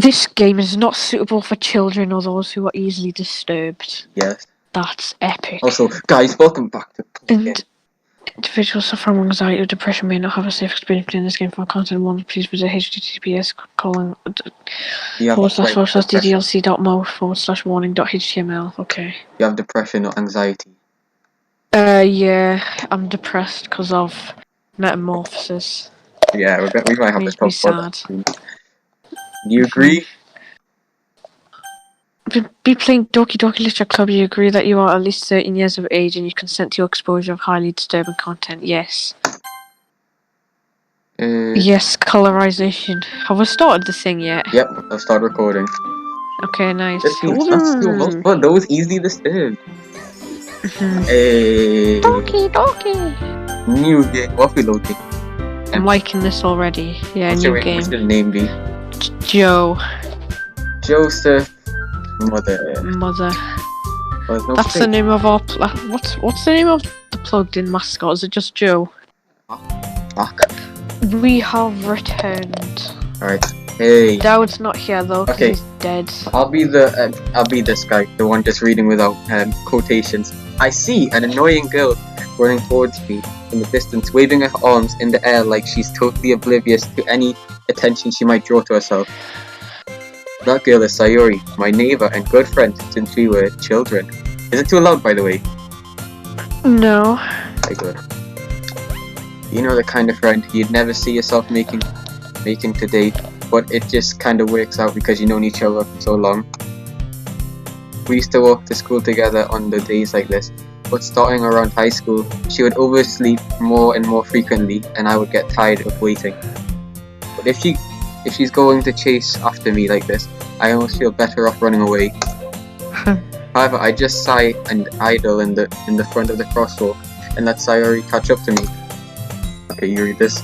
This game is not suitable for children or those who are easily disturbed. Yes. That's epic. Also, guys, welcome back to And individuals suffering from anxiety or depression may not have a safe experience playing this game. For content one, please visit https://ddlc.mo/warning.html. Okay. You have depression or anxiety? Yeah, I'm depressed because of metamorphosis. Yeah, we might have to Made talk me about that sad. soon. Do you agree? Be playing Doki Doki Literature Club, you agree that you are at least 13 years of age and you consent to your exposure of highly disturbing content? Yes. Yes, colorization. Have we started the thing yet? Yep, I'll start recording. Okay, nice. This game's not still but those easily disturbed. Hey. Doki Doki! New game. What we loading? I'm liking this already. Yeah, new game. What's your name be? Joe. Joseph. Mother. That's the name of our. What's the name of the plugged-in mascot? Is it just Joe? Fuck. We have returned. Alright. Hey. Dowd's not here though. Okay. He's dead. I'll be this guy, the one just reading without quotations. I see an annoying girl running towards me in the distance, waving her arms in the air like she's totally oblivious to any attention she might draw to herself. That girl is Sayori, my neighbor and good friend since we were children. Is it too loud, by the way? No. Very good. You know the kind of friend you'd never see yourself making today, but it just kind of works out because you've known each other for so long. We used to walk to school together on the days like this, but starting around high school, she would oversleep more and more frequently, and I would get tired of waiting. But if she's going to chase after me like this, I almost feel better off running away. However, I just sigh and idle in the front of the crosswalk and let Sayori catch up to me. Okay, you read this.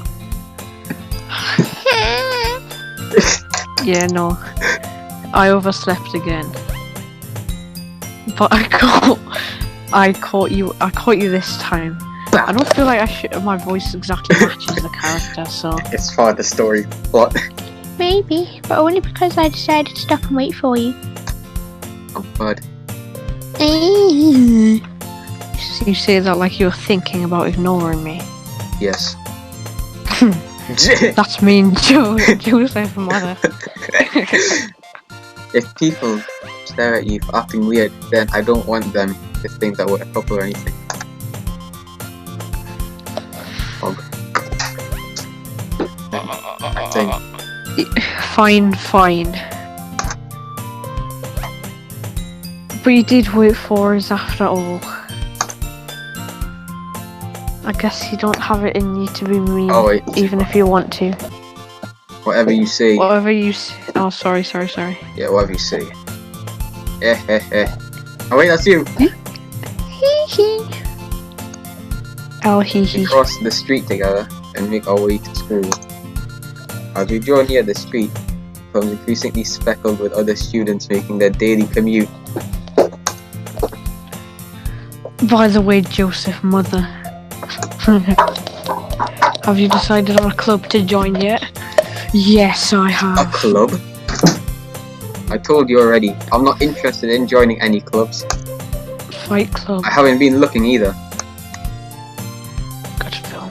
Yeah, no. I overslept again. But I caught you this time. I don't feel like my voice exactly matches the character, so... It's part of the story plot. Maybe, but only because I decided to stop and wait for you. Oh god. You say that like you're thinking about ignoring me. Yes. That's mean, Joseph Mother. If people stare at you for acting weird, then I don't want them to think that we're a couple or anything. I think. Fine. But you did wait for us after all. I guess you don't have it in you to be mean, even if you want to. Whatever you say. Whatever you say. Oh, sorry. Yeah, whatever you say. Oh wait, that's you! Oh, We cross the street together and make our way to school. As we draw near the street, it becomes increasingly speckled with other students making their daily commute. By the way, Joseph Mother. Have you decided on a club to join yet? Yes, I have. A club? I told you already, I'm not interested in joining any clubs. Fight Club. I haven't been looking either. Good film.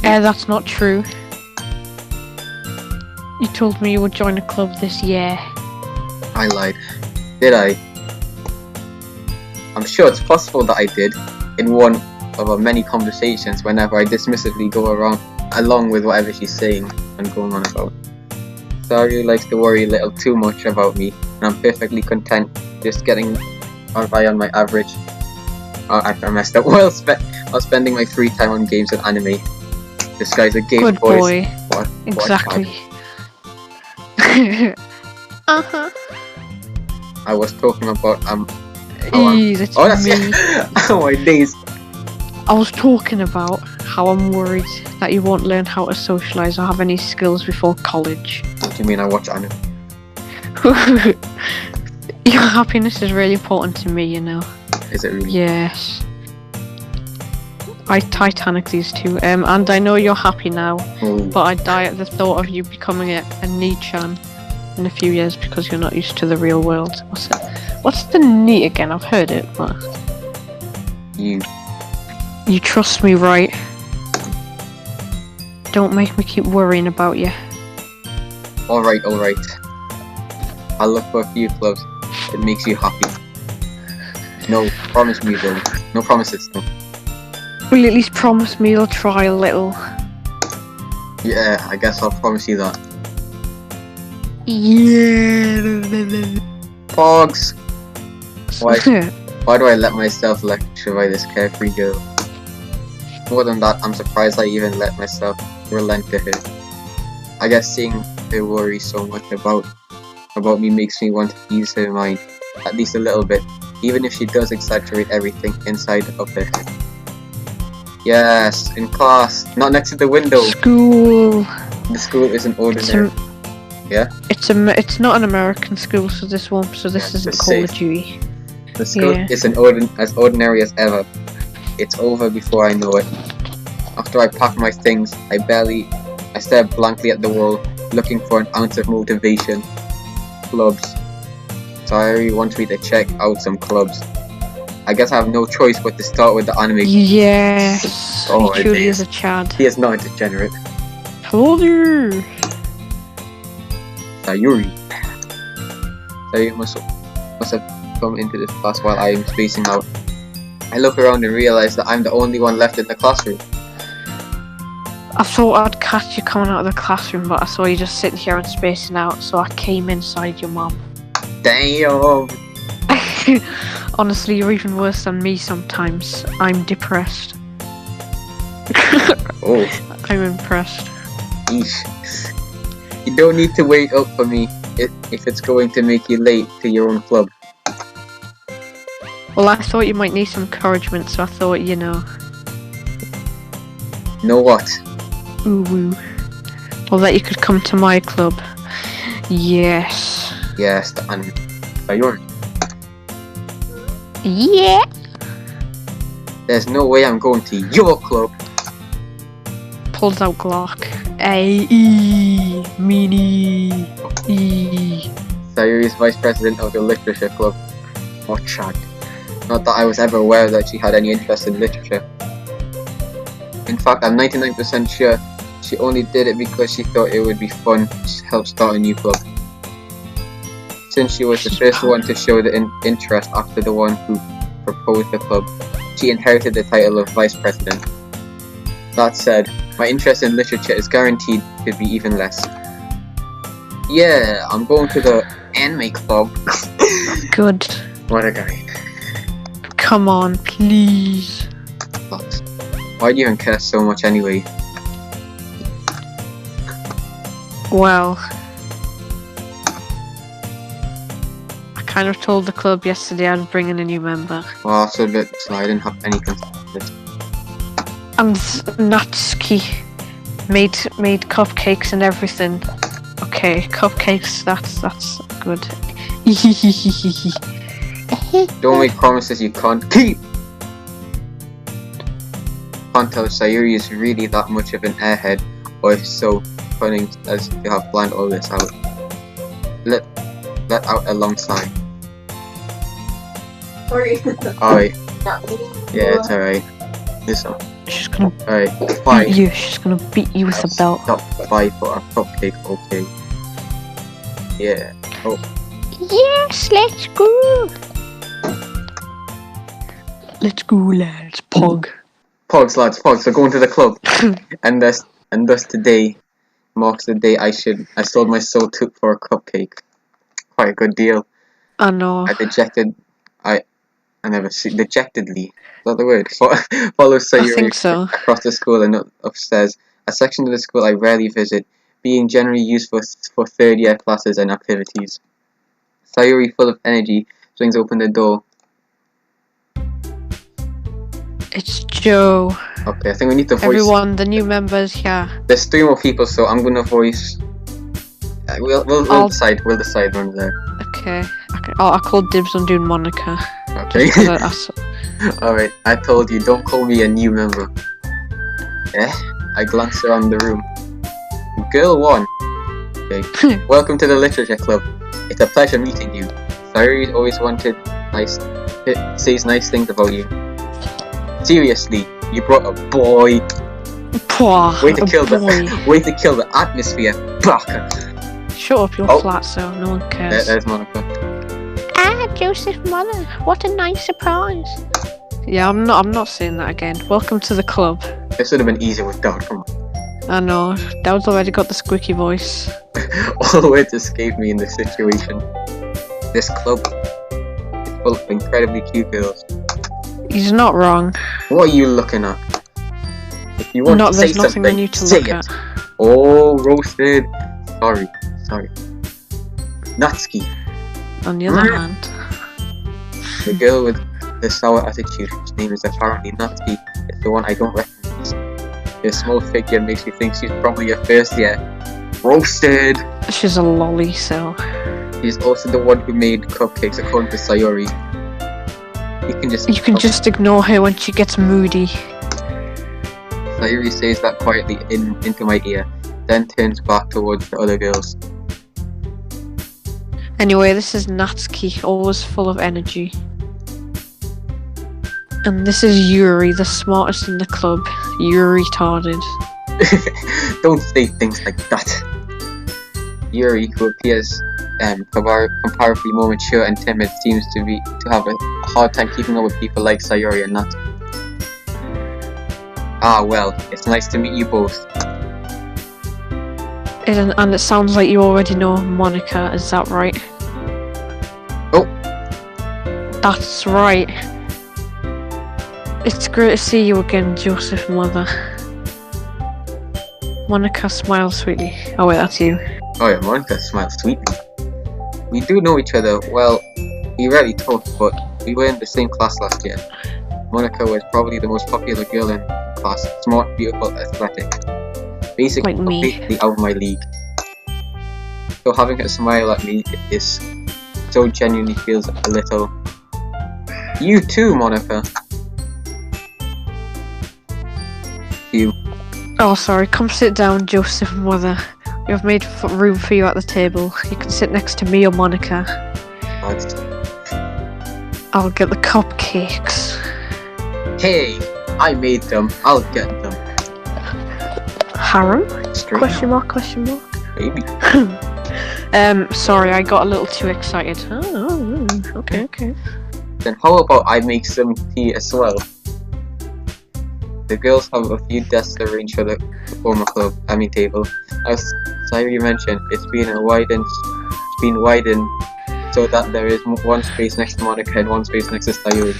That's not true. You told me you would join a club this year. I lied. Did I? I'm sure it's possible that I did, in one of our many conversations whenever I dismissively go along with whatever she's saying and going on about. Sayori likes to worry a little too much about me, and I'm perfectly content just getting by on my average. I messed up. While spending my free time on games and anime. This guy's a game Good boy. What? Exactly. Uh-huh. I was talking about that's me. Oh my days. I was talking about how I'm worried that you won't learn how to socialise or have any skills before college. What do you mean I watch anime? Your happiness is really important to me, you know. Is it really? Yes. I Titanic these two, and I know you're happy now, Oh. but I die at the thought of you becoming a Nichan. in a few years because you're not used to the real world. What's it? What's the knee again? I've heard it, but You trust me, right? Don't make me keep worrying about you. alright. I'll look for a few clubs that makes you happy. No, promise me though. No promises though. Will you at least promise me you'll try a little? Yeah, I guess I'll promise you that. Yeah. Pogs! Why do I let myself lecture by this carefree girl? More than that, I'm surprised I even let myself relent to her. I guess seeing her worry so much about me makes me want to ease her mind, at least a little bit, even if she does exaggerate everything inside of her head. Yes, in class, not next to the window. School. The school isn't ordinary. Yeah? It's not an American school, so this won't. So this isn't it's Call of safe. Duty. The school Yeah. isn't as ordinary as ever. It's over before I know it. After I pack my things, I stare blankly at the wall, looking for an ounce of motivation. Clubs. Sayuri wants me to check out some clubs. I guess I have no choice but to start with the anime. Yes. Oh, he it truly is. is a Chad. He is not a degenerate. Hello there. Sayuri. Sayuri must have come into this class while I am spacing out. I look around and realize that I'm the only one left in the classroom. I thought I'd catch you coming out of the classroom, but I saw you just sitting here and spacing out, so I came inside your mum. Damn! Honestly, you're even worse than me sometimes. I'm depressed. Oh, I'm impressed. eesh. You don't need to wait up for me if it's going to make you late to your own club. Well, I thought you might need some encouragement, so I thought, you know. Know what? Ooh woo. Well, that you could come to my club. Yes. Yes, and Sayuri. Yeah. There's no way I'm going to your club. Pulls out Glock. A-E. Meanie. E. Sayuri is vice president of the literature club. Or Chad. Not that I was ever aware that she had any interest in literature. In fact, I'm 99% sure she only did it because she thought it would be fun to help start a new club. Since she was the first one to show the interest after the one who proposed the club, she inherited the title of vice president. That said, my interest in literature is guaranteed to be even less. Yeah, I'm going to the anime club. Good. What a guy. Come on, please. But why do you even care so much anyway? Well, I kind of told the club yesterday I'd bring in a new member. Well, that's a bit so I didn't have any concern with it. And Natsuki made cupcakes and everything. Okay, cupcakes, that's good. Don't make promises you can't keep! Can't tell if Sayuri is really that much of an airhead, or if so funny as to have planned all this out. Let out a long sigh. Sorry. Alright, Not me. yeah, it's alright. Listen. She's gonna Alright, beat fine. you. She's gonna beat you with a belt. Stop fight for a cupcake, okay. Yeah. Oh, Yes, let's go. Let's go, lads. Pog. Pogs, lads, Pogs, we're going to the club. and thus today marks the day I sold my soul to for a cupcake. Quite a good deal. I know. I never see dejectedly. Is that the word? Follow I Sayuri think so. across the school and upstairs. A section of the school I rarely visit, being generally used for third-year classes and activities. Sayuri, full of energy, swings open the door. It's Joe. Okay, I think we need to voice. Everyone, the new members here. There's 3 more people, so I'm gonna voice. We'll decide. We'll decide when they're. Okay. I called dibs on doing Monica. Okay. Alright, I told you, don't call me a new member. I glanced around the room. Girl 1. Okay. Welcome to the Literature Club. It's a pleasure meeting you. Sayuri's always wanted says nice things about you. Seriously, you brought a boy. Pwah, Way to kill boy. way to kill the atmosphere, baka. Shut up, you're Oh. flat, so no one cares. There's Monica. Ah, Joseph's mother. What a nice surprise. Yeah, I'm not saying that again. Welcome to the club. This would have been easier with Dad. Come on. I know, Dowd's already got the squeaky voice. All the words escape me in this situation. This club is full of incredibly cute girls. He's not wrong. What are you looking at? If you want to say There's nothing something, I need to say look it. at. Oh, roasted. Sorry. Natsuki, On the other hand, the girl with the sour attitude, whose name is apparently Natsuki, is the one I don't recognize. Her small figure makes me think she's probably a first year. Roasted! she's a lolly, so She's also the one who made cupcakes according to Sayuri. you can just ignore her when she gets moody. Sayuri says that quietly into my ear, then turns back towards the other girls. Anyway, this is Natsuki, always full of energy. And this is Yuri, the smartest in the club. You're retarded. Don't say things like that. Yuri, who appears comparatively more mature and timid, seems to have a hard time keeping up with people like Sayuri and Natsuki. Ah well, it's nice to meet you both. And it sounds like you already know Monica, is that right? Oh. That's right. It's great to see you again, Joseph Mother. Monica smiles sweetly. Oh wait, that's you. Oh yeah, Monica smiles sweetly. We do know each other, well, we rarely talk, but we were in the same class last year. Monica was probably the most popular girl in class, smart, beautiful, athletic. Basically, Like me. completely out of my league. So having her smile at me is so genuinely feels a little... You too, Monica! You. Oh, sorry. Come sit down, Joseph Mother. We have made room for you at the table. You can sit next to me or Monica. I'll get the cupcakes. Hey, I made them. I'll get them. Harem? Straight Question mark, question mark. Maybe. Sorry, I got a little too excited. Oh, okay. Then how about I make some tea as well? The girls have a few desks arranged for the former table. As Sayuri mentioned, it's been widened so that there is one space next to Monica and one space next to Sayuri.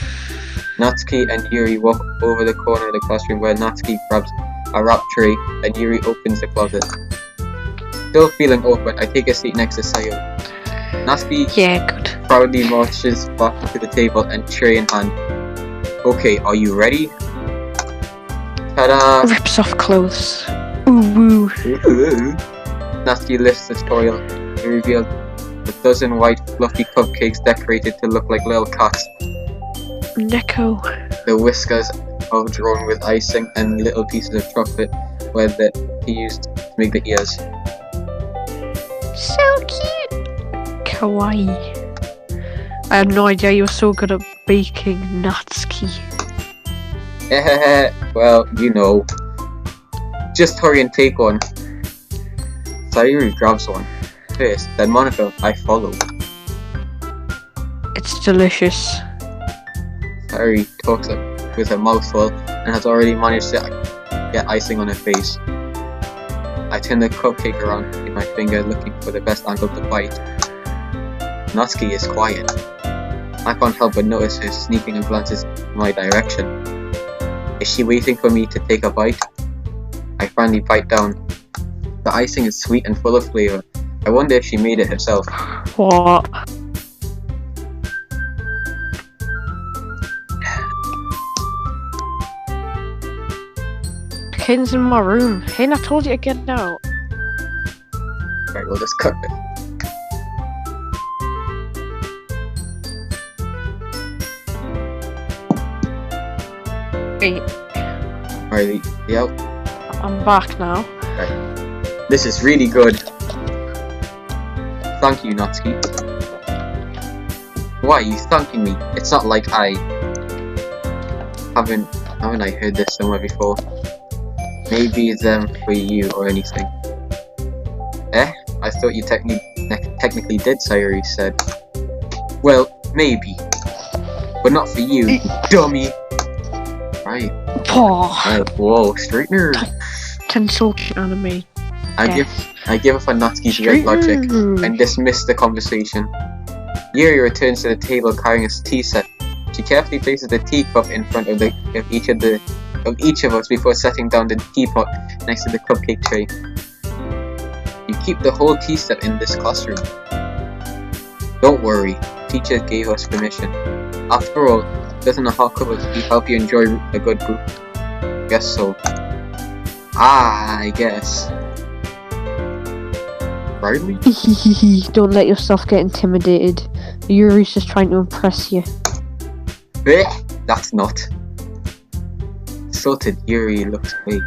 Natsuki and Yuri walk over the corner of the classroom where Natsuki grabs a wrap tray and Yuri opens the closet. Still feeling awkward, I take a seat next to Sayuri. Natsuki Good. proudly marches back to the table and tray in hand. Okay, are you ready? Ta-da! Rips off clothes. Ooh woo. Natsuki lifts the foil and reveals a dozen white fluffy cupcakes decorated to look like little cats. Neko. The whiskers are drawn with icing and little pieces of chocolate where he used to make the ears. So cute. Kawaii. I had no idea you were so good at baking, Natsuki. Well, you know. Just hurry and take one. Sayuri grabs one. First, then Monica, I follow. It's delicious. Sayuri talks with her mouth full and has already managed to get icing on her face. I turn the cupcake around with my finger looking for the best angle to bite. Natsuki is quiet. I can't help but notice her sneaking glances in my direction. Is she waiting for me to take a bite? I finally bite down. The icing is sweet and full of flavor. I wonder if she made it herself. What? Kids in my room. Hey, I told you to get out. Right, we'll just cut it. Wait, Alright, yep. I'm back now. This is really good. Thank you, Natsuki. Why are you thanking me? It's not like I... Haven't I heard this somewhere before? Maybe it's for you or anything. Eh? I thought you technically did, Sayuri said. Well, maybe. But not for you, dummy! Right. Whoa, straightener! Cancel anime. I give up on Natsuki's red logic and dismiss the conversation. Yuri returns to the table carrying a tea set. She carefully places the teacup in front of each of us before setting down the teapot next to the cupcake tray. You keep the whole tea set in this classroom. Don't worry, teacher gave us permission. After all, doesn't a hot cup of tea help you enjoy a good group? Guess so. I guess. Riley? Don't let yourself get intimidated. Yuri's just trying to impress you. That's not. Sorted Yuri looks away.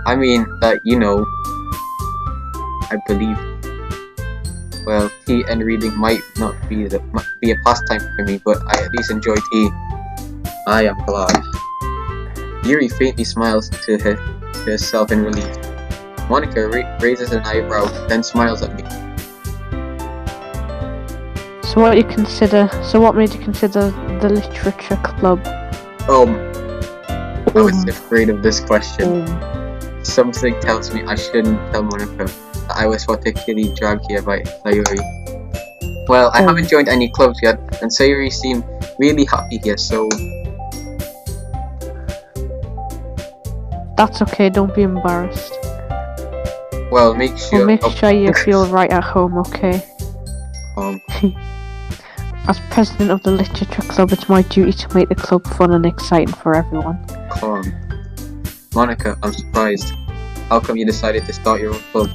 I mean, you know, I believe. Well, tea and reading might not be a pastime for me, but I at least enjoy tea. I am glad. Yuri faintly smiles to herself in relief. Monica raises an eyebrow, then smiles at me. So what made you consider the literature club? I was afraid of this question. Something tells me I shouldn't tell Monica that I was particularly dragged here by Sayuri. Well, I haven't joined any clubs yet, and Sayuri seemed really happy here, so... That's okay, don't be embarrassed. Well, make sure you feel right at home, okay? As president of the literature club, it's my duty to make the club fun and exciting for everyone. Calm. Monica, I'm surprised. How come you decided to start your own club?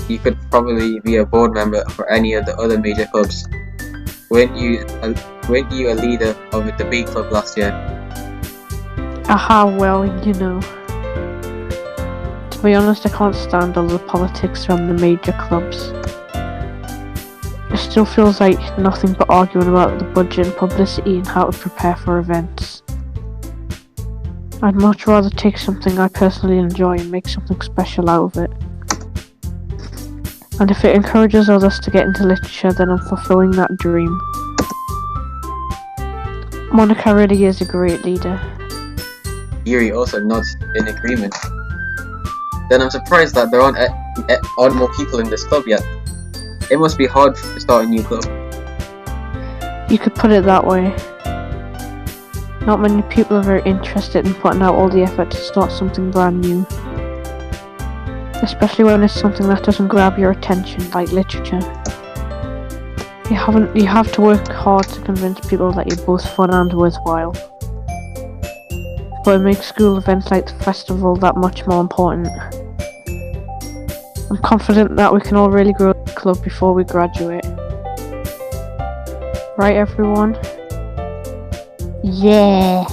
You could probably be a board member for any of the other major clubs. Weren't you a leader of a debate club last year? Well, you know. To be honest, I can't stand all the politics from the major clubs. It still feels like nothing but arguing about the budget and publicity and how to prepare for events. I'd much rather take something I personally enjoy and make something special out of it. And if it encourages others to get into literature, then I'm fulfilling that dream. Monica really is a great leader. Yuri also nods in agreement. Then I'm surprised that there aren't more people in this club yet. It must be hard to start a new club. You could put it that way. Not many people are very interested in putting out all the effort to start something brand new. Especially when it's something that doesn't grab your attention, like literature. You have to work hard to convince people that you're both fun and worthwhile. But it makes school events like the festival that much more important. I'm confident that we can all really grow the club before we graduate. Right, everyone? Yeah.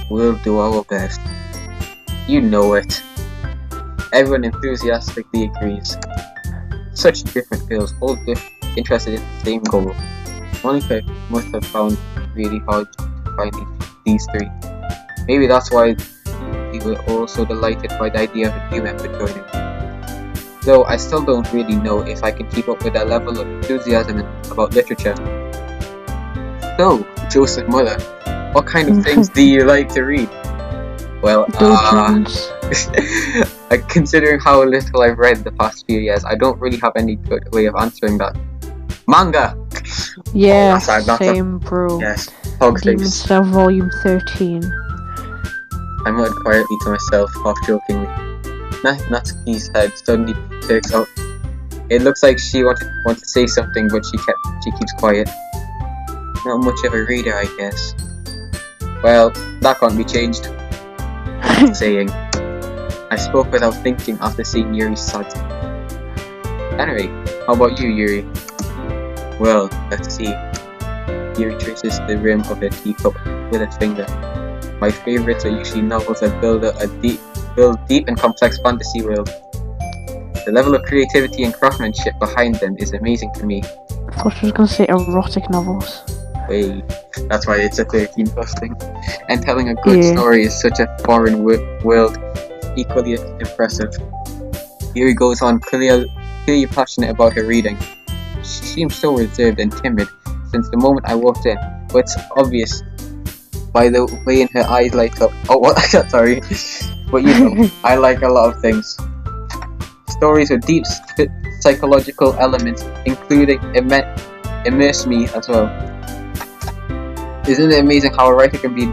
We'll do our best. You know it. Everyone enthusiastically agrees. Such different fields, all interested in the same goal. Monica must have found really hard to find these three. Maybe that's why we were all so delighted by the idea of a new member joining. Though I still don't really know if I can keep up with that level of enthusiasm about literature. So, Joseph Muller, what kind of things do you like to read? Well, considering how little I've read the past few years, I don't really have any good way of answering that. Manga! Yeah, same bro. Yes, Hog's Demon Face. Slayer Volume 13. I muttered quietly to myself, half jokingly. Natsuki's head suddenly perks up. It looks like she wanted to say something, but she keeps quiet. Not much of a reader, I guess. Well, that can't be changed. Saying. I spoke without thinking after seeing Yuri's sad. Anyway, how about you, Yuri? Well, let's see. Yuri traces the rim of her teacup with a finger. My favorites are usually novels that build deep and complex fantasy world. The level of creativity and craftsmanship behind them is amazing to me. I thought she was going to say erotic novels. Hey, that's why it's a 13 plus thing. And telling a good Yeah. story is such a foreign world, equally impressive. Yuri goes on, clearly passionate about her reading. She seems so reserved and timid since the moment I walked in, but it's obvious by the way in her eyes light up. Oh, what? Sorry. But you know, I like a lot of things. Stories with deep psychological elements, including immerse me as well. Isn't it amazing how a writer can be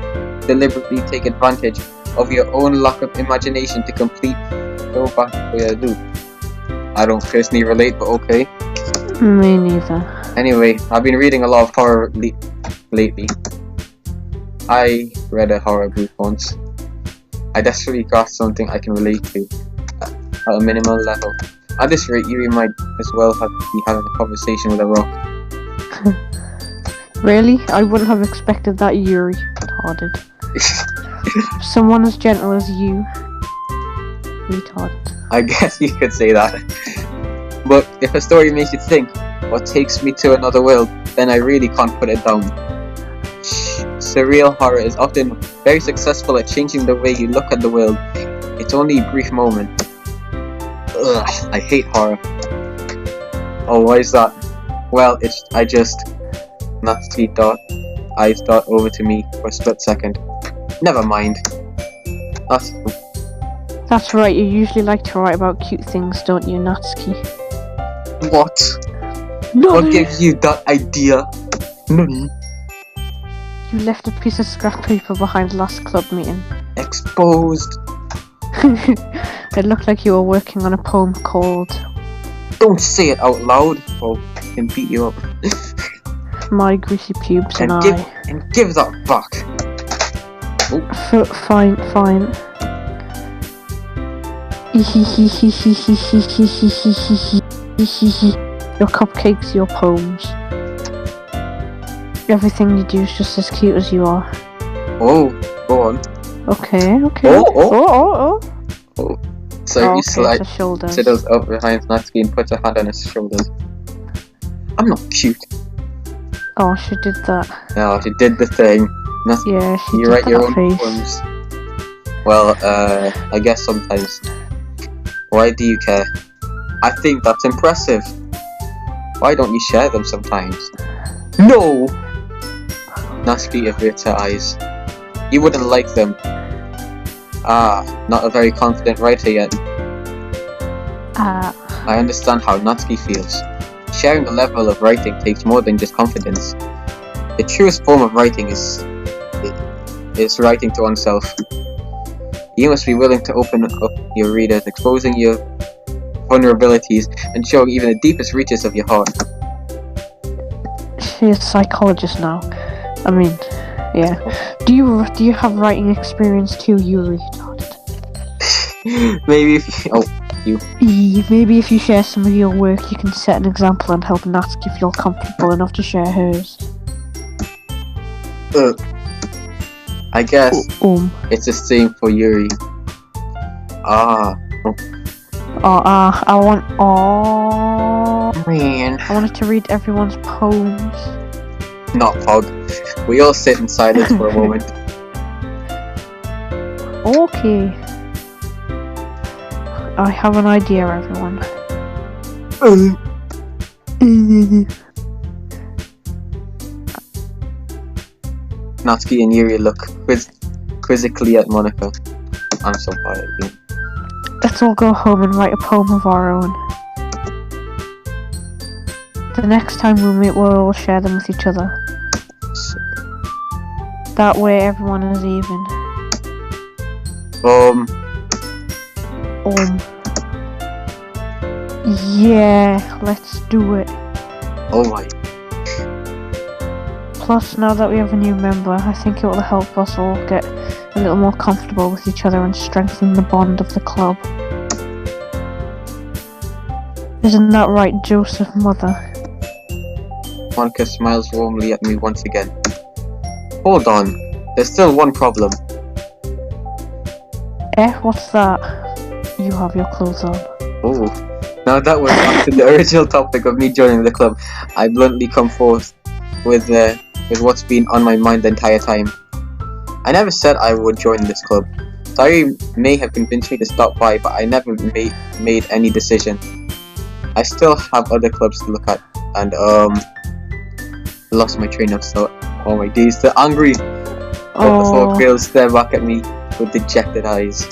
deliberately take advantage of your own lack of imagination to complete so back a loop? I don't personally relate, but okay. Me neither. Anyway, I've been reading a lot of horror lately. I read a horror book once. I desperately grasped something I can relate to at a minimal level. At this rate, Yuri might as well be having a conversation with a rock. Really? I wouldn't have expected that, Yuri. Retarded. Someone as gentle as you. Retarded. I guess you could say that. But if a story makes you think, or takes me to another world, then I really can't put it down. Surreal horror is often very successful at changing the way you look at the world. It's only a brief moment. Ugh, I hate horror. Oh, why is that? Well, I just... Nasty eyes dart over to me for a split second. Never mind. That's right, you usually like to write about cute things, don't you, Natsuki? What? No! What gives you that idea? Nani? You left a piece of scrap paper behind last club meeting. Exposed. It looked like you were working on a poem called Don't say it out loud, or I can beat you up. My Greasy Pubes and give that back. Oh. Fine. Your cupcakes, your poems. Everything you do is just as cute as you are. Oh, go on. Okay. Oh. So Oh, you okay, shoulders. sidles up behind Natsuki and puts a hand on his shoulders. I'm not cute. Oh, she did that. No, she did the thing. Yeah, she You did write your that own face. poems. Well, I guess sometimes. Why do you care? I think that's impressive. Why don't you share them sometimes? No! Natsuki averts her eyes. You wouldn't like them. Ah, not a very confident writer yet. I understand how Natsuki feels. Sharing a level of writing takes more than just confidence. The truest form of writing is writing to oneself. You must be willing to open up your readers, exposing your vulnerabilities and showing even the deepest reaches of your heart. She's a psychologist now. I mean, yeah. Do you have writing experience too, Yuri? Maybe if Maybe if you share some of your work, you can set an example and help Natsuki feel comfortable enough to share hers. I guess it's the same for Yuri. Man. I wanted to read everyone's poems. Not Pog. We all sit in silence for a moment. Okay. I have an idea, everyone. Natsuki and Yuri look quizzically at Monica. I'm so tired. Let's all go home and write a poem of our own. The next time we meet, we'll all share them with each other. That way everyone is even. Yeah, let's do it. Oh my. Plus, now that we have a new member, I think it will help us all get a little more comfortable with each other and strengthen the bond of the club. Isn't that right, Joseph, Mother? Monica smiles warmly at me once again. Hold on, there's still one problem. What's that? You have your clothes on. Oh, Now that we're back to the original topic of me joining the club, I bluntly come forth with what's been on my mind the entire time. I never said I would join this club. Sayuri may have convinced me to stop by, but I never made any decision. I still have other clubs to look at, and lost my train of thought. Oh my days, the angry the four girls stare back at me with dejected eyes.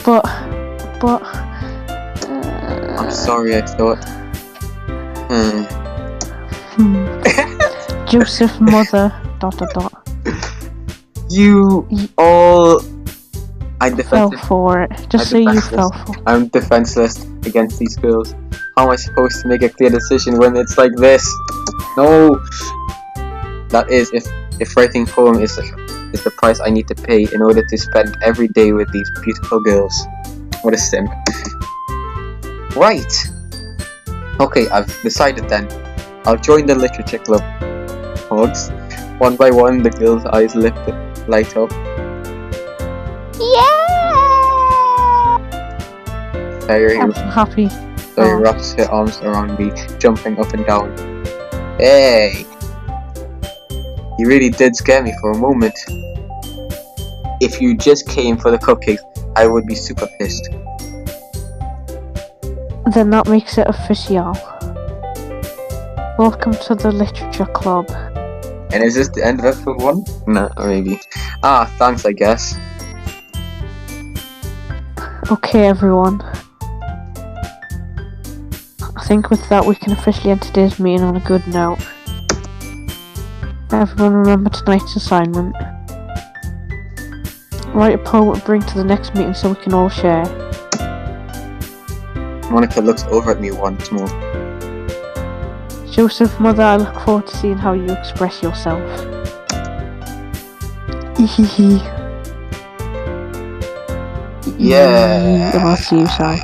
But I'm sorry, I thought. Joseph, mother, ... You all... I fell for it. Just say you fell for it. I'm defenseless against these girls. How am I supposed to make a clear decision when it's like this? No! That is, if writing home is the price I need to pay in order to spend every day with these beautiful girls. What a simp. Right! Okay, I've decided then. I'll join the literature club. Hugs. One by one, the girls' eyes light up. Yeah! I'm so happy. Sayuri wraps her arms around me, jumping up and down. Hey! You really did scare me for a moment. If you just came for the cupcakes, I would be super pissed. Then that makes it official. Welcome to the literature club. And is this the end of episode 1? Nah, maybe. Ah, thanks, I guess. Okay, everyone. I think with that we can officially end today's meeting on a good note. Everyone remember tonight's assignment. Write a poem to bring to the next meeting so we can all share. Monica looks over at me once more. Joseph, mother, I look forward to seeing how you express yourself. Yeah. And I'll see you, Si.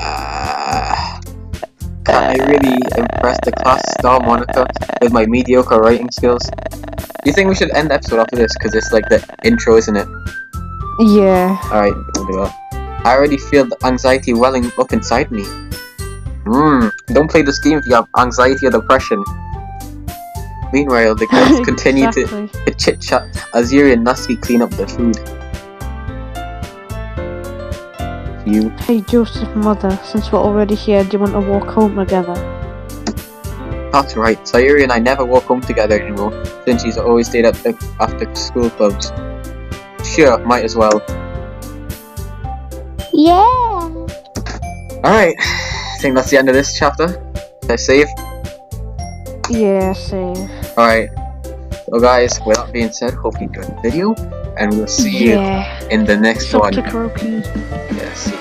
Can I really impress the class star Monica with my mediocre writing skills? Do you think we should end the episode after this? Because it's like the intro, isn't it? Yeah. Alright, we'll do that. I already feel the anxiety welling up inside me. Don't play this game if you have anxiety or depression. Meanwhile, the girls continue to chit-chat as Yuri and Natsuki clean up the food. You. Hey Joseph, mother, since we're already here, do you want to walk home together? That's right, Sayuri and I never walk home together anymore, since she's always stayed at the after-school clubs. Sure, might as well. Yeah! Alright, I think that's the end of this chapter. Did I save? Yeah, save. Alright, so guys, with that being said, hope you enjoyed the video, and we'll see you in the next one. Karaoke. Yes.